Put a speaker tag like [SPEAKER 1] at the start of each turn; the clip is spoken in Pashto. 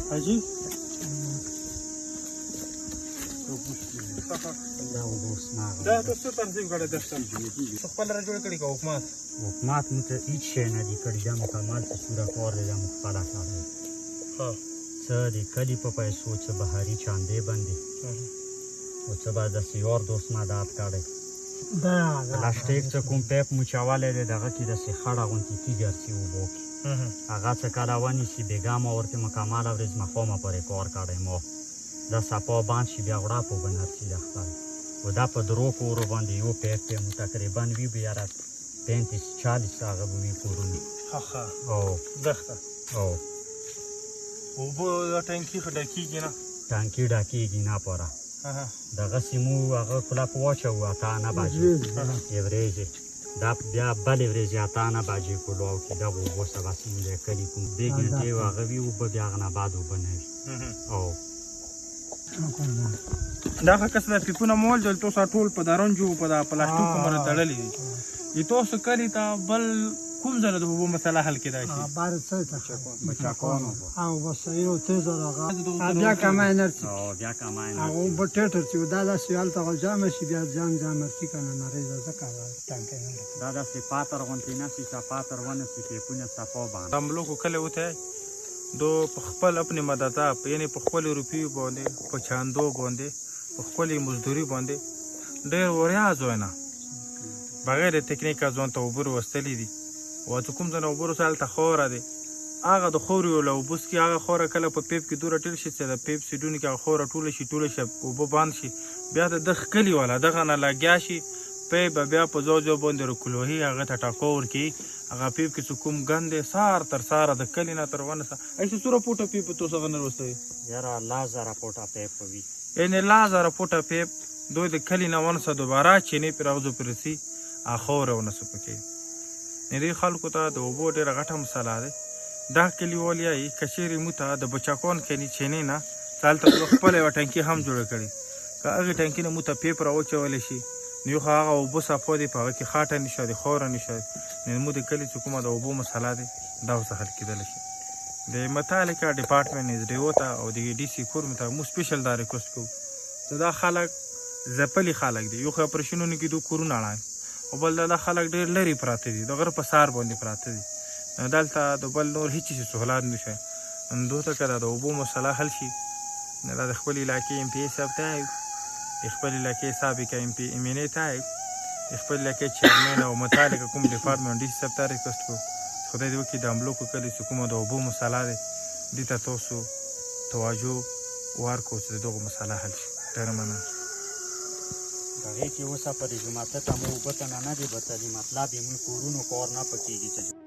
[SPEAKER 1] حاجی دا تاسو تنظیم کړی دښته خپل را جوړ کړی که حکومت
[SPEAKER 2] موږ ته هېڅ شی نه دي کړي دا مکمل په صوره کار دی دا موږ خپله کړی څه د کلي په پیسو څه بهري چاندې باندې او څه به داسې یار دوست مدد کړی پلاستیک څه کوم پیپ مو چولی دی دغه کې داسې خړه غوندې تیږه چې اوبو کې هغه څه کله ونیسي بېګا ما ورته مکمله ورځ مخامه پورې کار کړی ما دا صفا بند شي بیا غړپ وبنرسي د خدای و دا په درو کورو باندې یو پیپ دی مو تقریبا وي به یاره 35-40 هغه به وي کورونه او
[SPEAKER 1] دښته
[SPEAKER 2] او
[SPEAKER 1] اوبه دا ټانکي خو ډکېږي نه
[SPEAKER 2] ټانکي ډکېږي نه پوره دغسې مو هغه کلپ واچوو 8 بجې ورځې دا بیا بلې ورځې 8 بجې کلو کې دغه اوبو سبا سیمې د کلي کوم 2 ګنټې و هغه وي اوبه بیا هغه نه بعد اوبه نه وي او
[SPEAKER 1] دا کس د پیپونه مول دل تاسو ټول په دارنجو په دا پلاستیک باندې تړلې دي تاسو کلی ته بل کوم ځای د اوبو مسله حل کېدای شي
[SPEAKER 3] بار څه ته او بس یو تیز راغی بیا کمای نرسي
[SPEAKER 2] بیا کمای
[SPEAKER 3] او په ټټر چې دا داسې حالته جام شي بیا ځان مرسي کنه نری ځکه ټانکې
[SPEAKER 2] دا داسې پاتر غونډې نه شي پاتر ونه شي پیپونه صفا باندې
[SPEAKER 1] هم لوکو کلی وته دو په خپل خپل مدد یعنی په خپل روپیو باندې په چاندو باندې په خپل مزدوري باندې ډېر وریا ځوانه بغیر تکنیک ځوان ته وبر وستلې دي او ته کوم ځنه وبر سال ته خوره دي هغه د خوري له وبس کې هغه خوره کله په پیپ کې دوره ټیل شي چې د پیپ سیډون کې خوره ټول شي او به باند شي بیا د خکلی ولا دغه نه لګیا شي پیپ بیا په زوجو باندې رکلوهي هغه ته ټاکور کې هغه پیپ کې کوم ګندې سار تر ساره د کلی نه تر ونه ایسه سوره پوټه پیپ تو څنګه نه وستوي
[SPEAKER 2] یاره لازره پوټه پیپ وي
[SPEAKER 1] یعنی لازره پوټه پیپ دوی د کلی نه ونه دوباره چینه پر راوځو پرسي اخوره ونه سپکې نری خلکو ته د اوبو ډېره غټه مسله ده دا کلیوال یې کچېرې مو ته د بچاکون کلي چینې نه هلته خپله یوه ټانکي هم جوړه کړې که هغې ټانکي نه مو ته پیپ راوچولی شي نو یو خو هغه اوبه صفا دي په هغه کې خاټه نشه د خوره نشه نو مو د کلي چې کومه د اوبو مسله ده دا ورڅه حل کېدلی شي د متعلقه ډپارټمنټ SDO ته او د DC کور ته مو سپیشل دا ریکوست کوو چې دا خلک ځپلي خلک دي یو خو اپریشنونو کې دو کورونه اړای او بل دا خلک ډېر لرې پراته دي د غره په سار باندې پراته دي دلته د بل نور هیڅ سهولت نشته دوی ته که د اوبو مسله حل شي دا د خپل علاقې MP صاحب ته د خپل علاقې سابقه MP MNA ته د خپل علاقې چیرمن او متعلقه کوم ډپارټمنټ DC صاحب ته ریکوست کوو خدای دې وکړي د املوکو کلي چې کومه د اوبو مسله ده دې ته تاسو توجه ورکړو چې دغه مسله حل شي ډېره مننه
[SPEAKER 2] هغې کې اوسه په دې جوماته ته مو اوبه ته نه دي بتلي مطلب یې موږ کورونو کار نه پکېږي چې